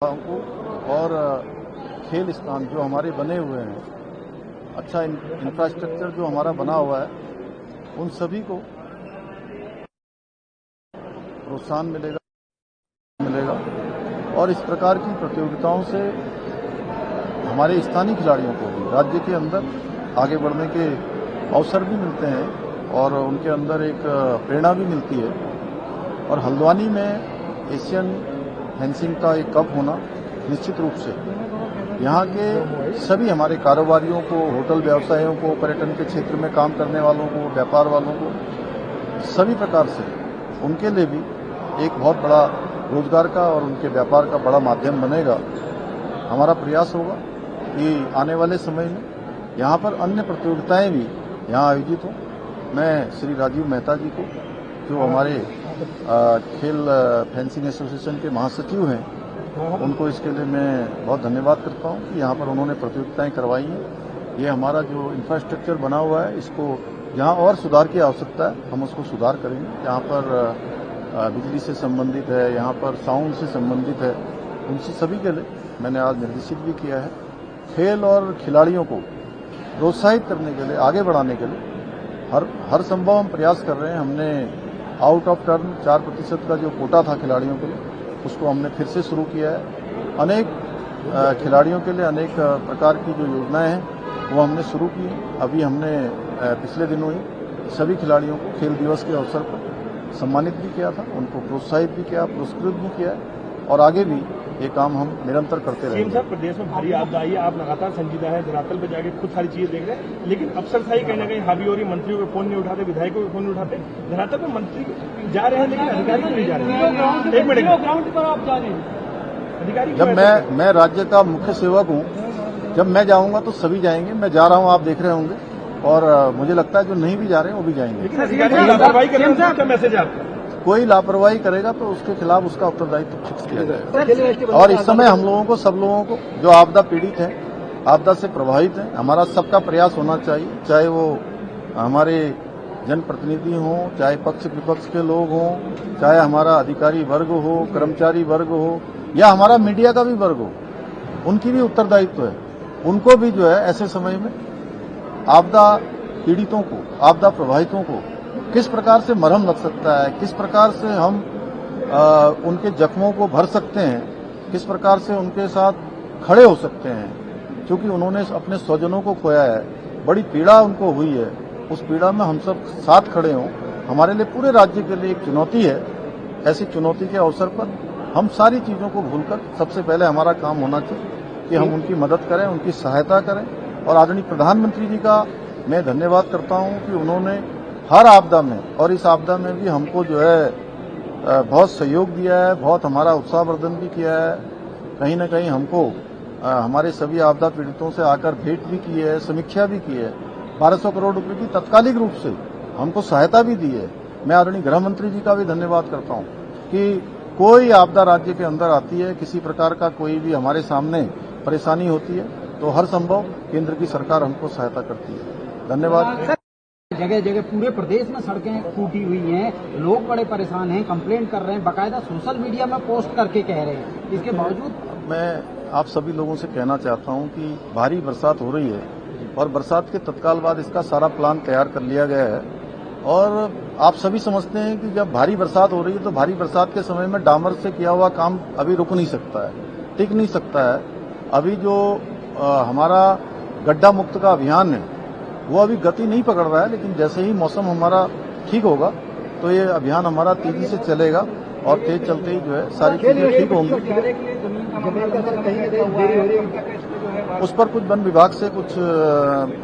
को और खेल स्थान जो हमारे बने हुए हैं, अच्छा इंफ्रास्ट्रक्चर जो हमारा बना हुआ है, उन सभी को प्रोत्साहन मिलेगा और इस प्रकार की प्रतियोगिताओं से हमारे स्थानीय खिलाड़ियों को भी राज्य के अंदर आगे बढ़ने के अवसर भी मिलते हैं और उनके अंदर एक प्रेरणा भी मिलती है। और हल्द्वानी में एशियन फेंसिंग का एक कप होना निश्चित रूप से यहाँ के सभी हमारे कारोबारियों को, होटल व्यवसायियों को, पर्यटन के क्षेत्र में काम करने वालों को, व्यापार वालों को, सभी प्रकार से उनके लिए भी एक बहुत बड़ा रोजगार का और उनके व्यापार का बड़ा माध्यम बनेगा। हमारा प्रयास होगा कि आने वाले समय में यहाँ पर अन्य प्रतियोगिताएं भी यहाँ आयोजित हों। मैं श्री राजीव मेहता जी को, जो हमारे खेल फेंसिंग एसोसिएशन के महासचिव हैं, उनको इसके लिए मैं बहुत धन्यवाद करता हूं कि यहाँ पर उन्होंने प्रतियोगिताएं करवाई हैं। ये हमारा जो इंफ्रास्ट्रक्चर बना हुआ है, इसको जहाँ और सुधार की आवश्यकता है हम उसको सुधार करेंगे। यहाँ पर बिजली से संबंधित है, यहाँ पर साउंड से संबंधित है, उनसे सभी के लिए मैंने आज निर्देशित भी किया है। खेल और खिलाड़ियों को प्रोत्साहित करने के लिए, आगे बढ़ाने के लिए हर संभव हम प्रयास कर रहे हैं। हमने आउट ऑफ टर्न 4% का जो कोटा था खिलाड़ियों के लिए, उसको हमने फिर से शुरू किया है। अनेक खिलाड़ियों के लिए अनेक प्रकार की जो योजनाएं हैं वो हमने शुरू की हैं। अभी हमने पिछले दिनों ही सभी खिलाड़ियों को खेल दिवस के अवसर पर सम्मानित भी किया था, उनको प्रोत्साहित भी किया, पुरस्कृत भी किया है और आगे भी ये काम हम निरंतर करते रहेंगे। साहब, प्रदेश में भारी आपदा आई है, आप लगातार संजीदा है, धरातल पर जाके खुद सारी चीजें देख रहे हैं, लेकिन अफसरशाही कहीं ना कहीं हावी हो रही, मंत्रियों के फोन नहीं उठाते, विधायकों के फोन नहीं उठाते। धरातल पर मंत्री जा रहे हैं लेकिन अधिकारी नहीं जा रहे हैं। एक मिनट, ग्राउंड पर आप जा रहे हैं, अधिकारी जब मैं राज्य का मुख्य सेवक हूँ, जब मैं जाऊंगा तो सभी जाएंगे। मैं जा रहा हूँ, आप देख रहे होंगे, और मुझे लगता है जो नहीं भी जा रहे हैं वो भी जाएंगे। लेकिन अधिकारी लापरवाही कर रहे हैं, क्या मैसेज आपका? कोई लापरवाही करेगा तो उसके खिलाफ उसका उत्तरदायित्व फिक्स किया जाएगा। और इस समय हम लोगों को, सब लोगों को जो आपदा पीड़ित हैं, आपदा से प्रभावित हैं, हमारा सबका प्रयास होना चाहिए, चाहे वो हमारे जनप्रतिनिधि हों, चाहे पक्ष विपक्ष के लोग हों, चाहे हमारा अधिकारी वर्ग हो, कर्मचारी वर्ग हो, या हमारा मीडिया का भी वर्ग हो, उनकी भी उत्तरदायित्व है। उनको भी जो है ऐसे समय में आपदा पीड़ितों को, आपदा प्रभावितों को किस प्रकार से मरहम लग सकता है, किस प्रकार से हम उनके जख्मों को भर सकते हैं, किस प्रकार से उनके साथ खड़े हो सकते हैं, क्योंकि उन्होंने अपने स्वजनों को खोया है, बड़ी पीड़ा उनको हुई है। उस पीड़ा में हम सब साथ खड़े हों, हमारे लिए, पूरे राज्य के लिए एक चुनौती है। ऐसी चुनौती के अवसर पर हम सारी चीजों को भूलकर सबसे पहले हमारा काम होना चाहिए कि हम उनकी मदद करें, उनकी सहायता करें। और आदरणीय प्रधानमंत्री जी का मैं धन्यवाद करता हूं कि उन्होंने हर आपदा में, और इस आपदा में भी हमको जो है बहुत सहयोग दिया है, बहुत हमारा उत्साहवर्धन भी किया है। कहीं न कहीं हमको हमारे सभी आपदा पीड़ितों से आकर भेंट भी की है, समीक्षा भी की है। 1200 करोड़ रुपए की तत्कालिक रूप से हमको सहायता भी दी है। मैं आदरणीय गृह मंत्री जी का भी धन्यवाद करता हूं कि कोई आपदा राज्य के अंदर आती है, किसी प्रकार का कोई भी हमारे सामने परेशानी होती है, तो हर संभव केंद्र की सरकार हमको सहायता करती है। धन्यवाद। जगह जगह पूरे प्रदेश में सड़कें टूटी हुई हैं, लोग बड़े परेशान हैं, कंप्लेंट कर रहे हैं, बाकायदा सोशल मीडिया में पोस्ट करके कह रहे हैं। इसके बावजूद मैं आप सभी लोगों से कहना चाहता हूं कि भारी बरसात हो रही है और बरसात के तत्काल बाद इसका सारा प्लान तैयार कर लिया गया है। और आप सभी समझते हैं कि जब भारी बरसात हो रही है तो भारी बरसात के समय में डामर से किया हुआ काम अभी रुक नहीं सकता है, टिक नहीं सकता है। अभी जो हमारा गड्ढा मुक्त का अभियान है वो अभी गति नहीं पकड़ रहा है, लेकिन जैसे ही मौसम हमारा ठीक होगा तो ये अभियान हमारा तेजी से चलेगा और तेज चलते ही जो है सारी चीजें ठीक होंगी। उस पर कुछ वन विभाग से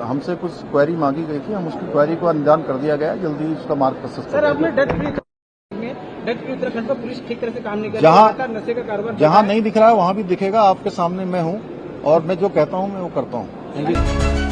हमसे कुछ क्वेरी मांगी गई थी, हम उसकी क्वेरी को निदान कर दिया गया है, जल्दी उसका मार्ग प्रशस्त कर उत्तराखंड पर पुलिस ठीक तरह से काम नहीं कर रही, नशे का कारोबार जहां नहीं दिख रहा है वहां भी दिखेगा। आपके सामने मैं हूं और मैं जो कहता हूं मैं वो करता हूं।